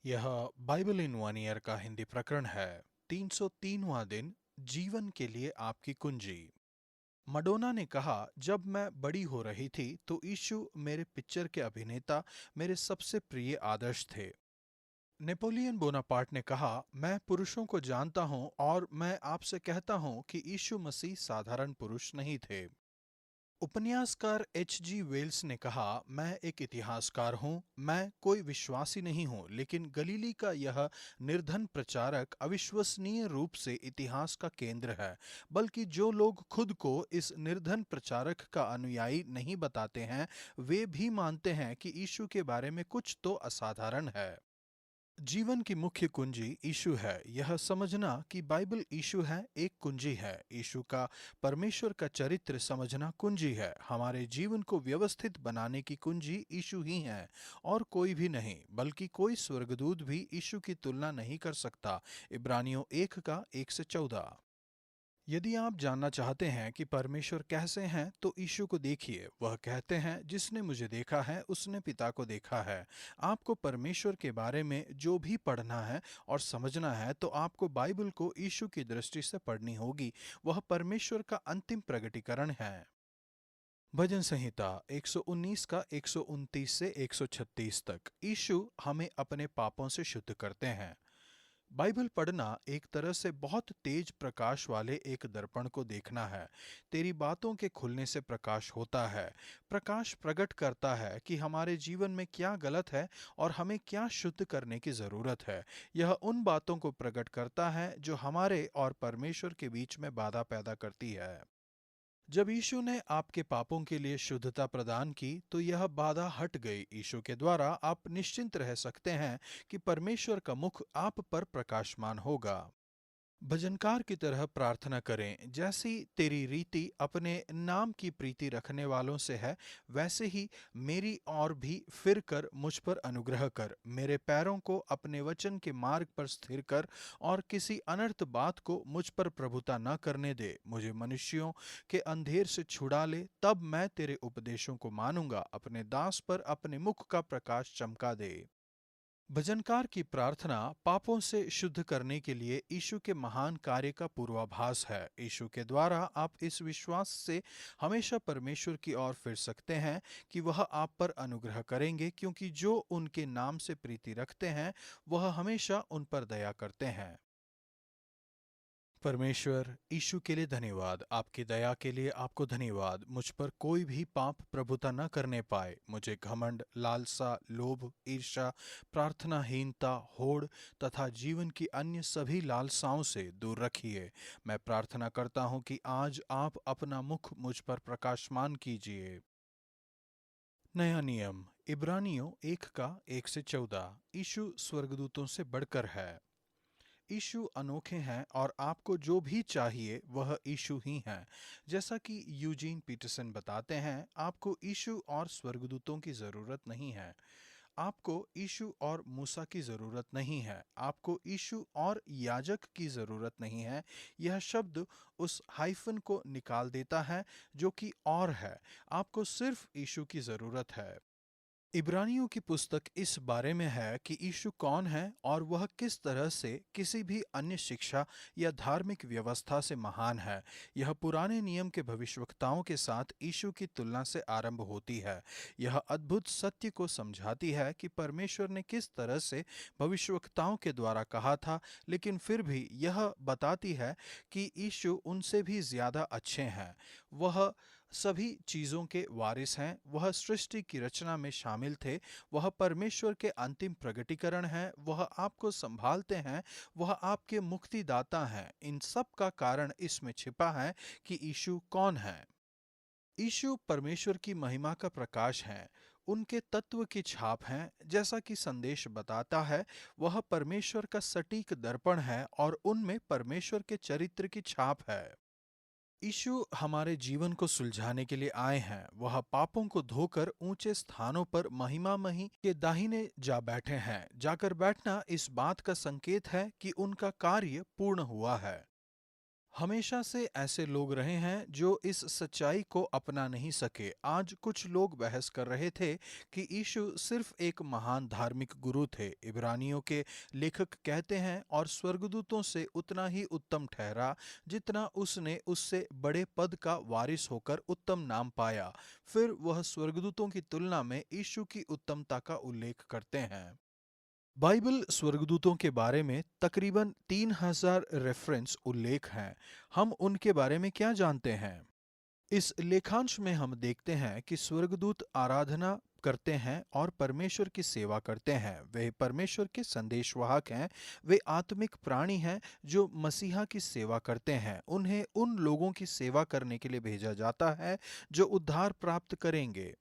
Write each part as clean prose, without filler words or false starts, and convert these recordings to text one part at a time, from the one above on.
यह Bible in one year का हिंदी प्रकरण है। 303वां दिन, जीवन के लिए आपकी कुंजी। मडोना ने कहा, जब मैं बड़ी हो रही थी तो यीशु मेरे पिक्चर के अभिनेता मेरे सबसे प्रिय आदर्श थे। नेपोलियन बोनापार्ट ने कहा, मैं पुरुषों को जानता हूं और मैं आपसे कहता हूं कि यीशु मसीह साधारण पुरुष नहीं थे। उपन्यासकार H.G. वेल्स ने कहा, मैं एक इतिहासकार हूं, मैं कोई विश्वासी नहीं हूं, लेकिन गलीली का यह निर्धन प्रचारक अविश्वसनीय रूप से इतिहास का केंद्र है। बल्कि जो लोग खुद को इस निर्धन प्रचारक का अनुयायी नहीं बताते हैं, वे भी मानते हैं कि यीशु के बारे में कुछ तो असाधारण है। जीवन की मुख्य कुंजी यीशु है। यह समझना कि बाइबल यीशु है, एक कुंजी है। यीशु का परमेश्वर का चरित्र समझना कुंजी है। हमारे जीवन को व्यवस्थित बनाने की कुंजी यीशु ही है और कोई भी नहीं। बल्कि कोई स्वर्गदूत भी यीशु की तुलना नहीं कर सकता। इब्रानियों 1 का 1 से 14। यदि आप जानना चाहते हैं कि परमेश्वर कैसे हैं, तो यीशु को देखिए। वह कहते हैं, जिसने मुझे देखा है उसने पिता को देखा है। आपको परमेश्वर के बारे में जो भी पढ़ना है और समझना है, तो आपको बाइबल को यीशु की दृष्टि से पढ़नी होगी। वह परमेश्वर का अंतिम प्रकटीकरण है। भजन संहिता 119 का 129 से 136 तक। यीशु हमें अपने पापों से शुद्ध करते हैं। बाइबल पढ़ना एक तरह से बहुत तेज प्रकाश वाले एक दर्पण को देखना है। तेरी बातों के खुलने से प्रकाश होता है। प्रकाश प्रकट करता है कि हमारे जीवन में क्या गलत है और हमें क्या शुद्ध करने की जरूरत है। यह उन बातों को प्रकट करता है जो हमारे और परमेश्वर के बीच में बाधा पैदा करती है। जब यीशु ने आपके पापों के लिए शुद्धता प्रदान की, तो यह बाधा हट गई। यीशु के द्वारा आप निश्चिंत रह सकते हैं कि परमेश्वर का मुख आप पर प्रकाशमान होगा। भजनकार की तरह प्रार्थना करें, जैसी तेरी रीति अपने नाम की प्रीति रखने वालों से है, वैसे ही मेरी और भी फिर कर मुझ पर अनुग्रह कर। मेरे पैरों को अपने वचन के मार्ग पर स्थिर कर और किसी अनर्थ बात को मुझ पर प्रभुता न करने दे। मुझे मनुष्यों के अंधेर से छुड़ा ले, तब मैं तेरे उपदेशों को मानूंगा। अपने दास पर अपने मुख का प्रकाश चमका दे। भजनकार की प्रार्थना पापों से शुद्ध करने के लिए यीशु के महान कार्य का पूर्वाभास है। यीशु के द्वारा आप इस विश्वास से हमेशा परमेश्वर की ओर फिर सकते हैं कि वह आप पर अनुग्रह करेंगे, क्योंकि जो उनके नाम से प्रीति रखते हैं वह हमेशा उन पर दया करते हैं। परमेश्वर, यीशु के लिए धन्यवाद। आपकी दया के लिए आपको धन्यवाद। मुझ पर कोई भी पाप प्रभुता न करने पाए। मुझे घमंड, लालसा, लोभ, ईर्ष्या, प्रार्थनाहीनता, होड़ तथा जीवन की अन्य सभी लालसाओं से दूर रखिए। मैं प्रार्थना करता हूँ कि आज आप अपना मुख मुझ पर प्रकाशमान कीजिए। नया नियम, इब्रानियों 1 का 1 से 14। यीशु स्वर्गदूतों से बढ़कर है। यीशु अनोखे हैं और आपको जो भी चाहिए वह यीशु ही हैं। जैसा कि यूजीन पीटरसन बताते हैं, आपको यीशु और स्वर्गदूतों की ज़रूरत नहीं है। आपको यीशु और मूसा की ज़रूरत नहीं है। आपको यीशु और याजक की ज़रूरत नहीं है। यह शब्द उस हाइफन को निकाल देता है जो कि और है। आपको सिर्फ यीशु की ज़रूरत है। इब्रानियों की पुस्तक इस बारे में है कि यीशु कौन है और वह किस तरह से किसी भी अन्य शिक्षा या धार्मिक व्यवस्था से महान है। यह पुराने नियम के भविष्यवक्ताओं के साथ यीशु की तुलना से आरंभ होती है। यह अद्भुत सत्य को समझाती है कि परमेश्वर ने किस तरह से भविष्यवक्ताओं के द्वारा कहा था, लेकिन फिर भी यह बताती है कि यीशु उनसे भी ज़्यादा अच्छे हैं। वह सभी चीज़ों के वारिस हैं। वह सृष्टि की रचना में शामिल थे। वह परमेश्वर के अंतिम प्रगटीकरण हैं। वह आपको संभालते हैं। वह आपके मुक्तिदाता हैं। इन सब का कारण इसमें छिपा है कि यीशु कौन है। यीशु परमेश्वर की महिमा का प्रकाश हैं। उनके तत्व की छाप हैं। जैसा कि संदेश बताता है, वह परमेश्वर का सटीक दर्पण है और उनमें परमेश्वर के चरित्र की छाप है। यीशु हमारे जीवन को सुलझाने के लिए आए हैं। वह पापों को धोकर ऊंचे स्थानों पर महिमामयी के दाहिने जा बैठे हैं। जाकर बैठना इस बात का संकेत है कि उनका कार्य पूर्ण हुआ है। हमेशा से ऐसे लोग रहे हैं जो इस सच्चाई को अपना नहीं सके। आज कुछ लोग बहस कर रहे थे कि यीशु सिर्फ एक महान धार्मिक गुरु थे। इब्रानियों के लेखक कहते हैं, और स्वर्गदूतों से उतना ही उत्तम ठहरा जितना उसने उससे बड़े पद का वारिस होकर उत्तम नाम पाया। फिर वह स्वर्गदूतों की तुलना में यीशु की उत्तमता का उल्लेख करते हैं। बाइबल स्वर्गदूतों के बारे में तकरीबन 3000 रेफरेंस उल्लेख हैं। हम उनके बारे में क्या जानते हैं? इस लेखांश में हम देखते हैं कि स्वर्गदूत आराधना करते हैं और परमेश्वर की सेवा करते हैं। वे परमेश्वर के संदेशवाहक हैं। वे आत्मिक प्राणी हैं जो मसीहा की सेवा करते हैं। उन्हें उन लोगों की सेवा करने के लिए भेजा जाता है जो उद्धार प्राप्त करेंगे।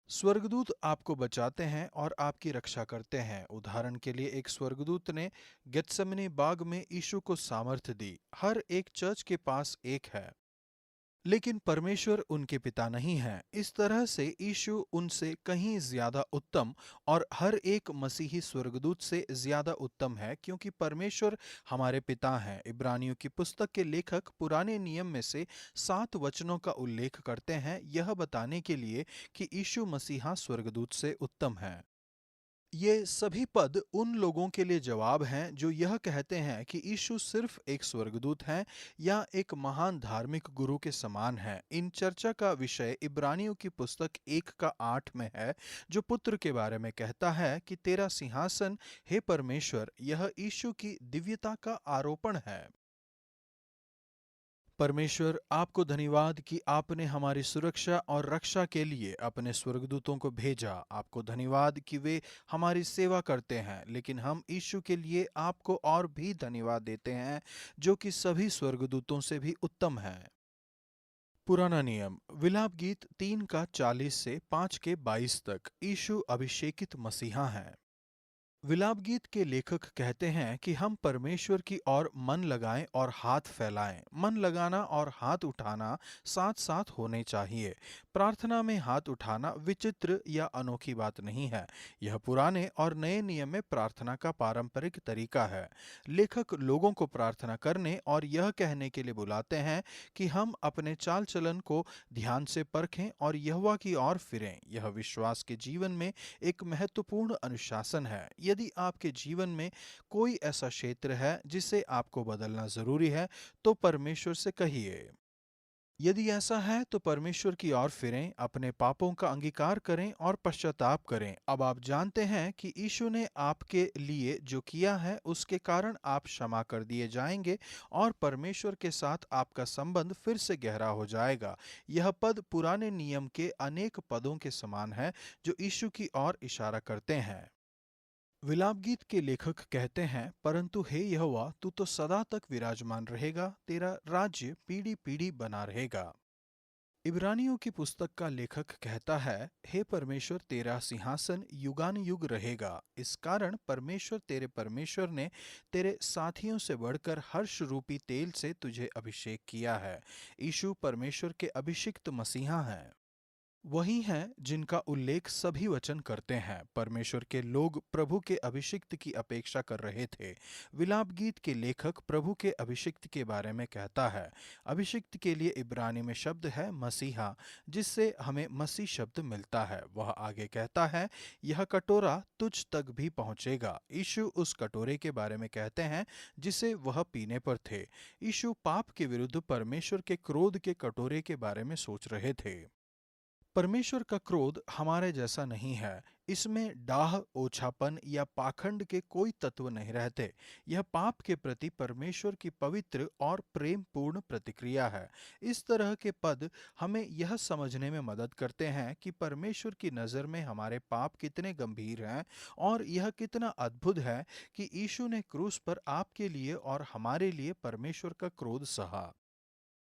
स्वर्गदूत आपको बचाते हैं और आपकी रक्षा करते हैं। उदाहरण के लिए, एक स्वर्गदूत ने गेत्सेमनी बाग में यीशु को सामर्थ्य दी। हर एक चर्च के पास एक है, लेकिन परमेश्वर उनके पिता नहीं हैं। इस तरह से यीशु उनसे कहीं ज्यादा उत्तम और हर एक मसीही स्वर्गदूत से ज्यादा उत्तम है, क्योंकि परमेश्वर हमारे पिता हैं। इब्रानियों की पुस्तक के लेखक पुराने नियम में से 7 वचनों का उल्लेख करते हैं, यह बताने के लिए कि यीशु मसीहा स्वर्गदूत से उत्तम है। ये सभी पद उन लोगों के लिए जवाब हैं जो यह कहते हैं कि यीशु सिर्फ एक स्वर्गदूत हैं या एक महान धार्मिक गुरु के समान हैं। इन चर्चा का विषय इब्रानियों की पुस्तक 1:8 में है, जो पुत्र के बारे में कहता है कि तेरा सिंहासन, हे परमेश्वर, यह यीशु की दिव्यता का आरोपण है। परमेश्वर, आपको धन्यवाद कि आपने हमारी सुरक्षा और रक्षा के लिए अपने स्वर्गदूतों को भेजा। आपको धन्यवाद कि वे हमारी सेवा करते हैं, लेकिन हम यीशु के लिए आपको और भी धन्यवाद देते हैं, जो कि सभी स्वर्गदूतों से भी उत्तम है। पुराना नियम, विलाप गीत 3:40 से 5:22 तक। यीशु अभिषेकित मसीहा हैं। विलाप गीत के लेखक कहते हैं कि हम परमेश्वर की ओर मन लगाएं और हाथ फैलाएं। मन लगाना और हाथ उठाना साथ साथ होने चाहिए। प्रार्थना में हाथ उठाना विचित्र या अनोखी बात नहीं है। यह पुराने और नए नियम में प्रार्थना का पारंपरिक तरीका है। लेखक लोगों को प्रार्थना करने और यह कहने के लिए बुलाते हैं कि हम अपने चाल चलन को ध्यान से परखें और यहोवा की ओर फिरें। यह विश्वास के जीवन में एक महत्वपूर्ण अनुशासन है। यदि आपके जीवन में कोई ऐसा क्षेत्र है जिसे आपको बदलना जरूरी है, तो परमेश्वर से कहिए। यदि ऐसा है तो परमेश्वर की ओर फिरें, अपने पापों का अंगीकार करें और पश्चाताप करें। अब आप जानते हैं कि यीशु ने आपके लिए जो किया है उसके कारण आप क्षमा कर दिए जाएंगे और परमेश्वर के साथ आपका संबंध फिर से गहरा हो जाएगा। यह पद पुराने नियम के अनेक पदों के समान है जो यीशु की ओर इशारा करते हैं। विलाप गीत के लेखक कहते हैं, परंतु हे यहोवा, तू तो सदा तक विराजमान रहेगा, तेरा राज्य पीढ़ी पीढ़ी बना रहेगा। इब्रानियों की पुस्तक का लेखक कहता है, हे परमेश्वर, तेरा सिंहासन युगानुयुग रहेगा। इस कारण परमेश्वर, तेरे परमेश्वर ने तेरे साथियों से बढ़कर हर्ष रूपी तेल से तुझे अभिषेक किया है। यीशु परमेश्वर के अभिषिक्त मसीहा हैं। वही हैं जिनका उल्लेख सभी वचन करते हैं। परमेश्वर के लोग प्रभु के अभिषिक्त की अपेक्षा कर रहे थे। विलाप गीत के लेखक प्रभु के अभिषिक्त के बारे में कहता है। अभिषिक्त के लिए इब्रानी में शब्द है मसीहा, जिससे हमें मसीह शब्द मिलता है। वह आगे कहता है, यह कटोरा तुझ तक भी पहुंचेगा। यीशु उस कटोरे के बारे में कहते हैं जिसे वह पीने पर थे। यीशु पाप के विरुद्ध परमेश्वर के क्रोध के कटोरे के बारे में सोच रहे थे। परमेश्वर का क्रोध हमारे जैसा नहीं है। इसमें डाह, ओछापन या पाखंड के कोई तत्व नहीं रहते। यह पाप के प्रति परमेश्वर की पवित्र और प्रेम पूर्ण प्रतिक्रिया है। इस तरह के पद हमें यह समझने में मदद करते हैं कि परमेश्वर की नज़र में हमारे पाप कितने गंभीर हैं, और यह कितना अद्भुत है कि यीशु ने क्रूस पर आपके लिए और हमारे लिए परमेश्वर का क्रोध सहा।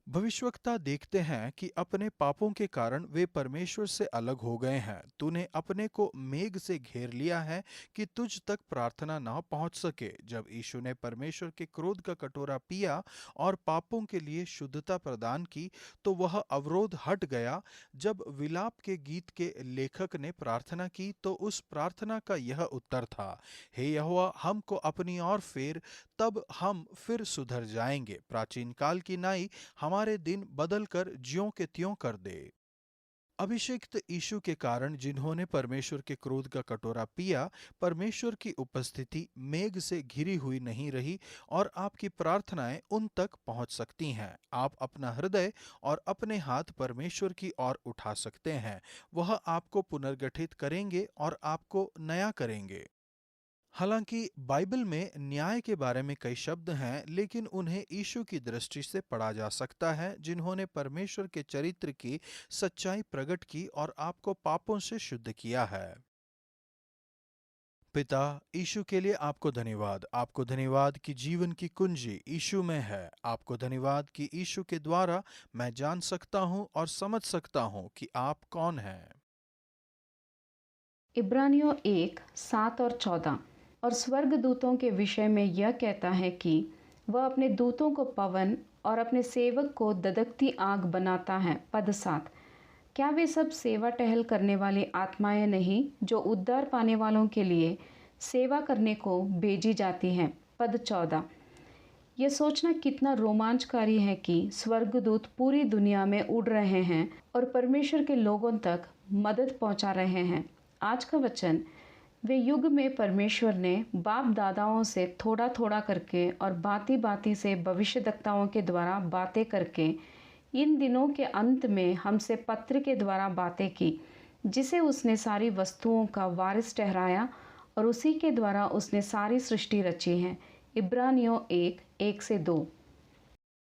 भविष्यवक्ता देखते हैं कि अपने पापों के कारण वे परमेश्वर से अलग हो गए हैं। तूने अपने को मेघ से घेर लिया है कि तुझ तक प्रार्थना न पहुंच सके। जब यीशु ने परमेश्वर के क्रोध का कटोरा पिया और पापों के लिए शुद्धता प्रदान की, तो वह अवरोध हट गया। जब विलाप के गीत के लेखक ने प्रार्थना की, तो उस प्रार्थना का यह उत्तर था, हे यहोवा, हमको अपनी ओर फेर, तब हम फिर सुधर जाएंगे। प्राचीन काल की नाई हमारे दिन बदल कर ज्यों के त्यों कर दे। अभिषिक्त यीशु के कारण जिन्होंने परमेश्वर के क्रोध का कटोरा पिया, परमेश्वर की उपस्थिति मेघ से घिरी हुई नहीं रही और आपकी प्रार्थनाएं उन तक पहुंच सकती हैं। आप अपना हृदय और अपने हाथ परमेश्वर की ओर उठा सकते हैं। वह आपको पुनर्गठित करेंगे और आपको नया करेंगे। हालांकि बाइबल में न्याय के बारे में कई शब्द हैं, लेकिन उन्हें यीशु की दृष्टि से पढ़ा जा सकता है, जिन्होंने परमेश्वर के चरित्र की सच्चाई प्रकट की और आपको पापों से शुद्ध किया है। पिता, यीशु के लिए आपको धन्यवाद। आपको धन्यवाद कि जीवन की कुंजी यीशु में है। आपको धन्यवाद कि यीशु के द्वारा मैं जान सकता हूँ और समझ सकता हूँ कि आप कौन हैं। इब्रानियों 1:7 और 14 और स्वर्गदूतों के विषय में यह कहता है कि वह अपने दूतों को पवन और अपने सेवक को ददकती आग बनाता है। पद 7। क्या वे सब सेवा टहल करने वाली आत्माएं नहीं जो उद्धार पाने वालों के लिए सेवा करने को भेजी जाती हैं। पद 14। यह सोचना कितना रोमांचकारी है कि स्वर्गदूत पूरी दुनिया में उड़ रहे हैं और परमेश्वर के लोगों तक मदद पहुंचा रहे हैं। आज का वचन, वे युग में परमेश्वर ने बाप दादाओं से थोड़ा थोड़ा करके और बाती बाती से भविष्यद्वक्ताओं के द्वारा बातें करके इन दिनों के अंत में हमसे पत्र के द्वारा बातें की, जिसे उसने सारी वस्तुओं का वारिस ठहराया और उसी के द्वारा उसने सारी सृष्टि रची है। इब्रानियों 1:1-2।